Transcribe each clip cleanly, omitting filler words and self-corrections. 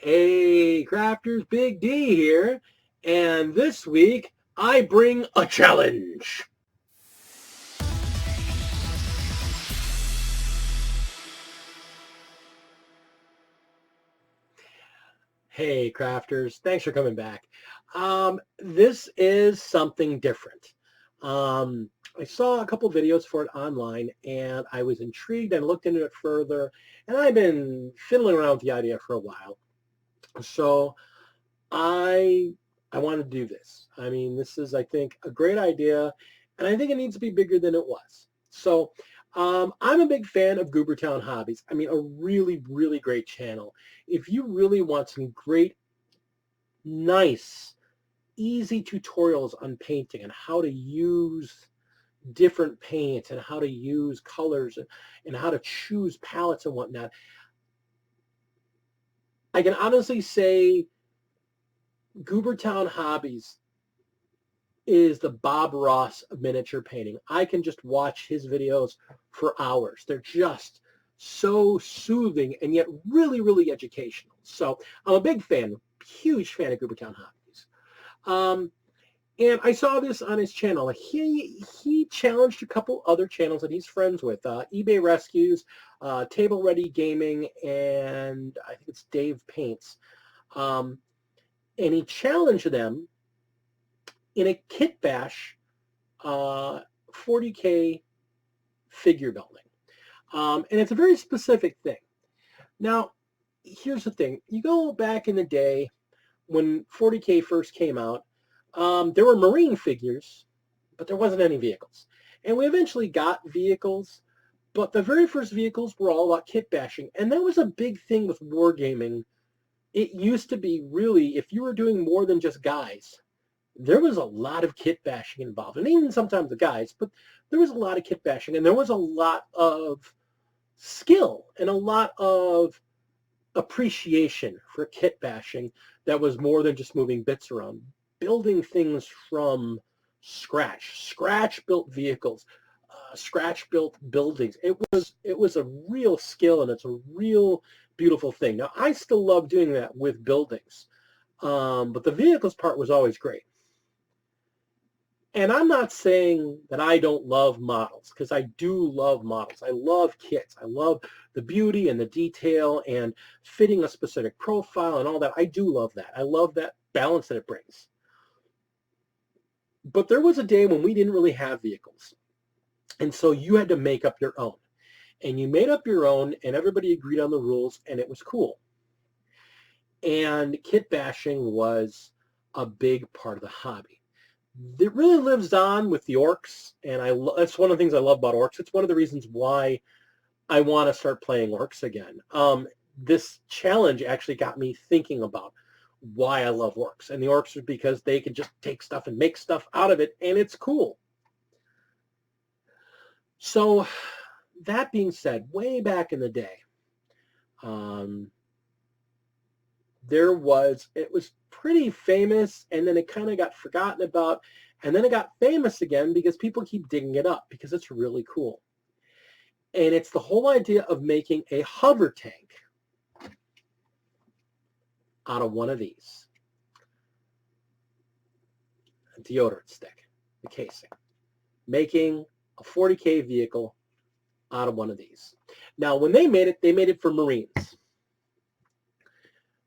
Hey crafters, Big D here, and this week I bring a challenge. Hey crafters, thanks for coming back. This is something different. I saw a couple videos for it online and I was intrigued and looked into it further, and I've been fiddling around with the idea for a while. So I want to do this. I mean, this is, I think, a great idea, and I think it needs to be bigger than it was. So I'm a big fan of Goobertown Hobbies. I mean, a really, really great channel. If you really want some great, nice, easy tutorials on painting and how to use different paints and how to use colors and how to choose palettes and whatnot, I can honestly say Goobertown Hobbies is the Bob Ross of miniature painting. I can just watch his videos for hours. They're just so soothing and yet really, really educational. So I'm a big fan, huge fan of Goobertown Hobbies. And I saw this on his channel. He challenged a couple other channels that he's friends with, eBay Rescues, Table Ready Gaming, and I think it's Dave Paints. And he challenged them in a kit bash 40K figure building. And it's a very specific thing. Now, here's the thing. You go back in the day when 40K first came out, there were marine figures, but there wasn't any vehicles. And we eventually got vehicles, but the very first vehicles were all about kit bashing. And that was a big thing with wargaming. It used to be really, if you were doing more than just guys, there was a lot of kit bashing involved. And even sometimes the guys, but there was a lot of kit bashing. And there was a lot of skill and a lot of appreciation for kit bashing that was more than just moving bits around. Building things from scratch built vehicles, scratch built buildings. It was a real skill, and it's a real beautiful thing. Now I still love doing that with buildings, but the vehicles part was always great. And I'm not saying that I don't love models, because I do love models. I love kits. I love the beauty and the detail and fitting a specific profile and all that. I do love that. I love that balance that it brings. But there was a day when we didn't really have vehicles. And so you had to make up your own. And you made up your own, and everybody agreed on the rules, and it was cool. And kit bashing was a big part of the hobby. It really lives on with the orcs, and that's one of the things I love about orcs. It's one of the reasons why I want to start playing orcs again. This challenge actually got me thinking about why I love orcs. And the orcs are because they can just take stuff and make stuff out of it, and it's cool. So that being said, way back in the day, it was pretty famous, and then it kind of got forgotten about, and then it got famous again because people keep digging it up because it's really cool. And it's the whole idea of making a hover tank out of one of these. A deodorant stick, the casing. Making a 40K vehicle out of one of these. Now, when they made it for Marines.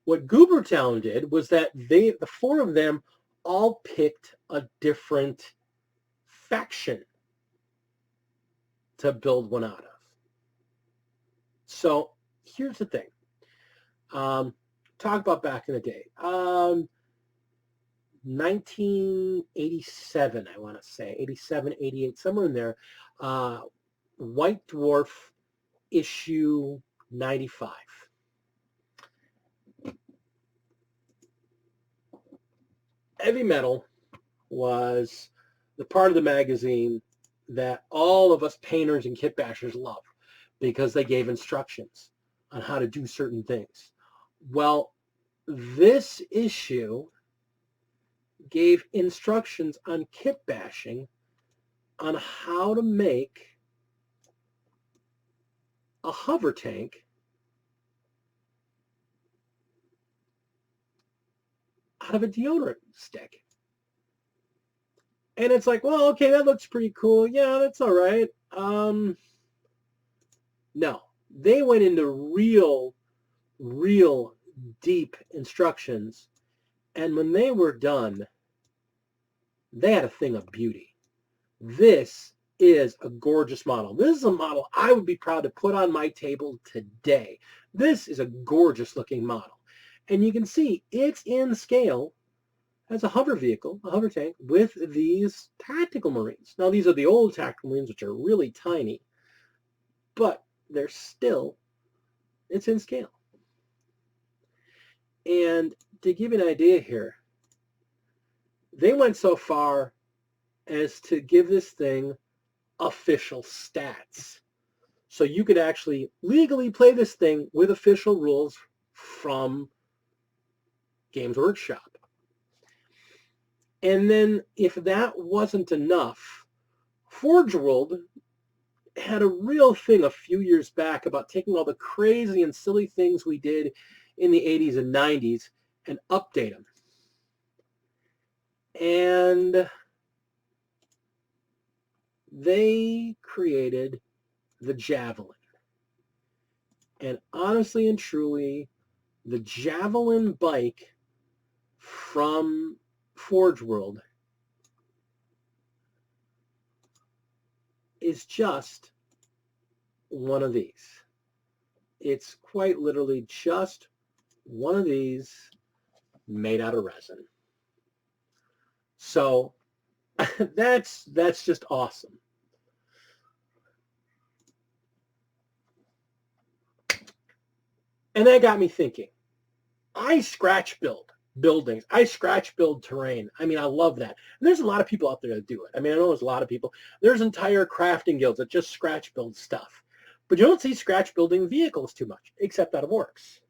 What Goobertown did was that the four of them all picked a different faction to build one out of. So here's the thing. Talk about back in the day. 1987, I want to say. 87, 88, somewhere in there. White Dwarf issue 95. Heavy metal was the part of the magazine that all of us painters and kit bashers love because they gave instructions on how to do certain things. Well, this issue gave instructions on kit bashing on how to make a hover tank out of a deodorant stick. And it's like, well, okay, that looks pretty cool. Yeah, that's all right. No, they went into real deep instructions. And when they were done, they had a thing of beauty. This is a gorgeous model. This is a model I would be proud to put on my table today. This is a gorgeous looking model. And you can see it's in scale as a hover vehicle, a hover tank, with these tactical marines. Now, these are the old tactical marines, which are really tiny, but they're still, it's in scale. And to give you an idea here, they went so far as to give this thing official stats. So you could actually legally play this thing with official rules from Games Workshop. And then if that wasn't enough, Forge World had a real thing a few years back about taking all the crazy and silly things we did in the 80s and 90s and update them. And they created the Javelin. And honestly and truly, the Javelin bike from Forge World is just one of these. It's quite literally just one of these made out of resin. So that's just awesome. And that got me thinking. I scratch build buildings. I scratch build terrain. I mean, I love that. And there's a lot of people out there that do it. I mean, I know there's a lot of people. There's entire crafting guilds that just scratch build stuff. But you don't see scratch building vehicles too much, except out of orcs.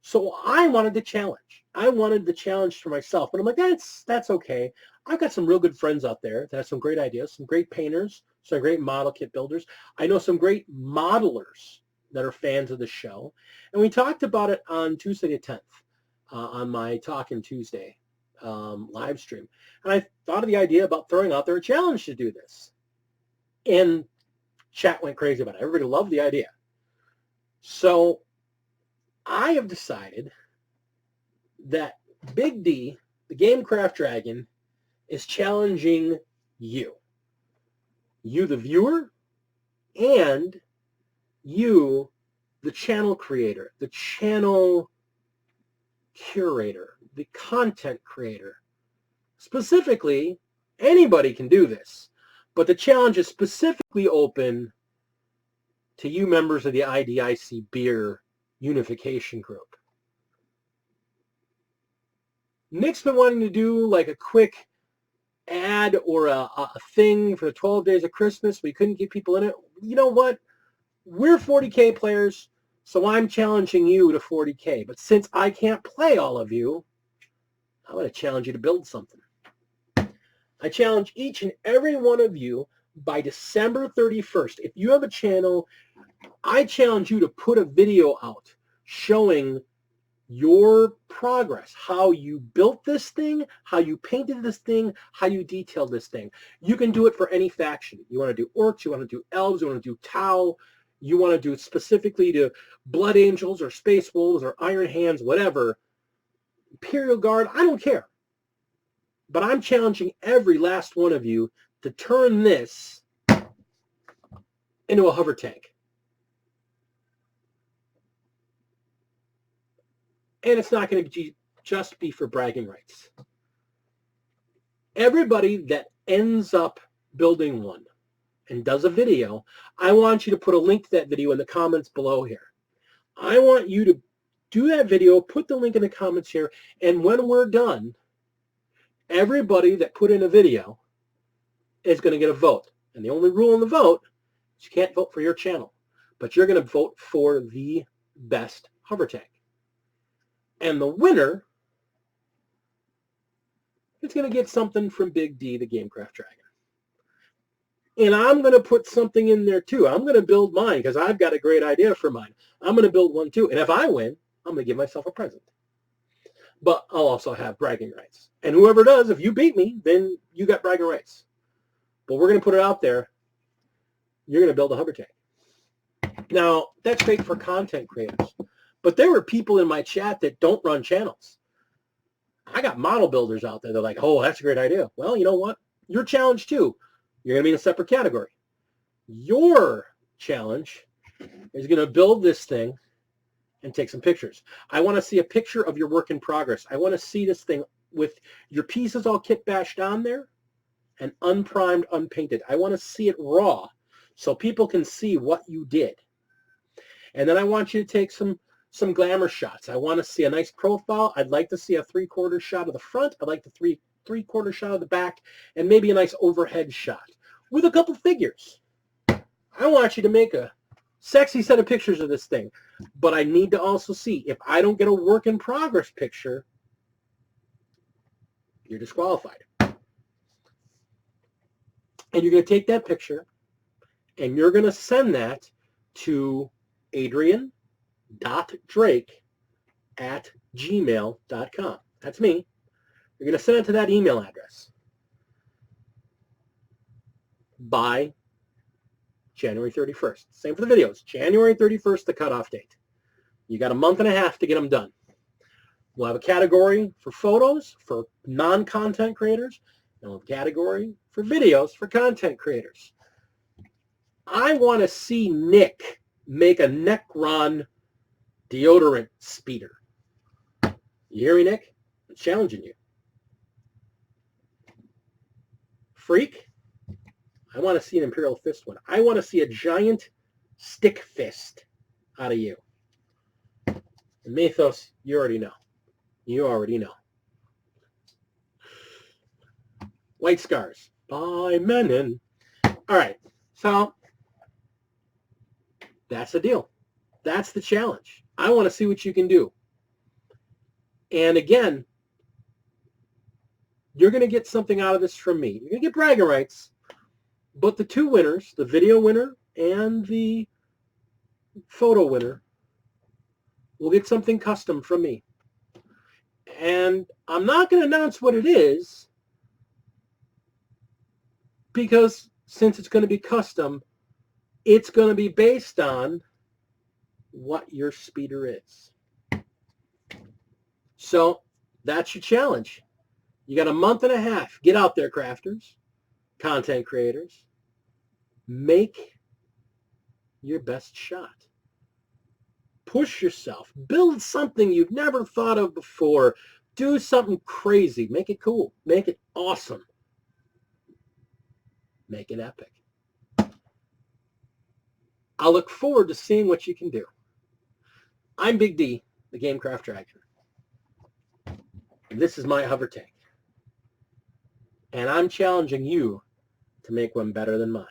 So I wanted the challenge. I wanted the challenge for myself. But I'm like, that's okay. I've got some real good friends out there that have some great ideas, some great painters, some great model kit builders. I know some great modelers that are fans of the show. And we talked about it on Tuesday the 10th on my Talkin' Tuesday live stream. And I thought of the idea about throwing out there a challenge to do this. And chat went crazy about it. Everybody loved the idea. So I have decided that Big D, the Gamecraft Dragon, is challenging you. You, the viewer, and you, the channel creator, the channel curator, the content creator. Specifically, anybody can do this, but the challenge is specifically open to you members of the IDIC Beer Unification group. Nick's been wanting to do like a quick ad or a thing for the 12 days of Christmas. We couldn't get people in it. You know what? We're 40K players, so I'm challenging you to 40K. But since I can't play all of you, I'm going to challenge you to build something. I challenge each and every one of you by December 31st. If you have a channel, I challenge you to put a video out showing your progress, how you built this thing, how you painted this thing, how you detailed this thing. You can do it for any faction. You want to do orcs, you want to do elves, you want to do Tau, you want to do it specifically to Blood Angels or Space Wolves or Iron Hands, whatever. Imperial Guard, I don't care. But I'm challenging every last one of you to turn this into a hover tank. And it's not going to just be for bragging rights. Everybody that ends up building one and does a video, I want you to put a link to that video in the comments below here. I want you to do that video, put the link in the comments here, and when we're done, everybody that put in a video is going to get a vote. And the only rule in the vote is you can't vote for your channel, but you're going to vote for the best hover tank. And the winner is going to get something from Big D, the Gamecraft Dragon. And I'm going to put something in there too. I'm going to build mine because I've got a great idea for mine. I'm going to build one too. And if I win, I'm going to give myself a present. But I'll also have bragging rights. And whoever does, if you beat me, then you got bragging rights. But we're going to put it out there. You're going to build a hover tank. Now, that's great for content creators. But there were people in my chat that don't run channels. I got model builders out there. They're like, oh, that's a great idea. Well, you know what? Your challenge too. You're going to be in a separate category. Your challenge is going to build this thing and take some pictures. I want to see a picture of your work in progress. I want to see this thing with your pieces all kit bashed on there and unprimed, unpainted. I want to see it raw so people can see what you did. And then I want you to take some glamour shots. I want to see a nice profile. I'd like to see a 3/4 shot of the front. I'd like the 3/4 shot of the back, and maybe a nice overhead shot with a couple figures. I want you to make a sexy set of pictures of this thing, but I need to also see, if I don't get a work in progress picture, you're disqualified. And you're going to take that picture and you're going to send that to Adrian DOT Drake at gmail.com. That's me. You're going to send it to that email address by January 31st. Same for the videos. January 31st, the cutoff date. You got a month and a half to get them done. We'll have a category for photos for non-content creators, and we'll have a category for videos for content creators. I want to see Nick make a Necron deodorant speeder. You hear me, Nick? I'm challenging you. Freak, I want to see an Imperial Fist one. I want to see a giant stick fist out of you. And Mythos, you already know. You already know. White Scars by Menon. All right, so that's the deal. That's the challenge. I want to see what you can do. And again, you're going to get something out of this from me. You're going to get bragging rights, but the two winners, the video winner and the photo winner, will get something custom from me. And I'm not going to announce what it is, because since it's going to be custom, it's going to be based on what your speeder is. So that's your challenge. You got a month and a half. Get out there, crafters, content creators. Make your best shot. Push yourself. Build something you've never thought of before. Do something crazy. Make it cool. Make it awesome. Make it epic. I'll look forward to seeing what you can do. I'm Big D, the Gamecraft Dragon. And this is my hover tank. And I'm challenging you to make one better than mine.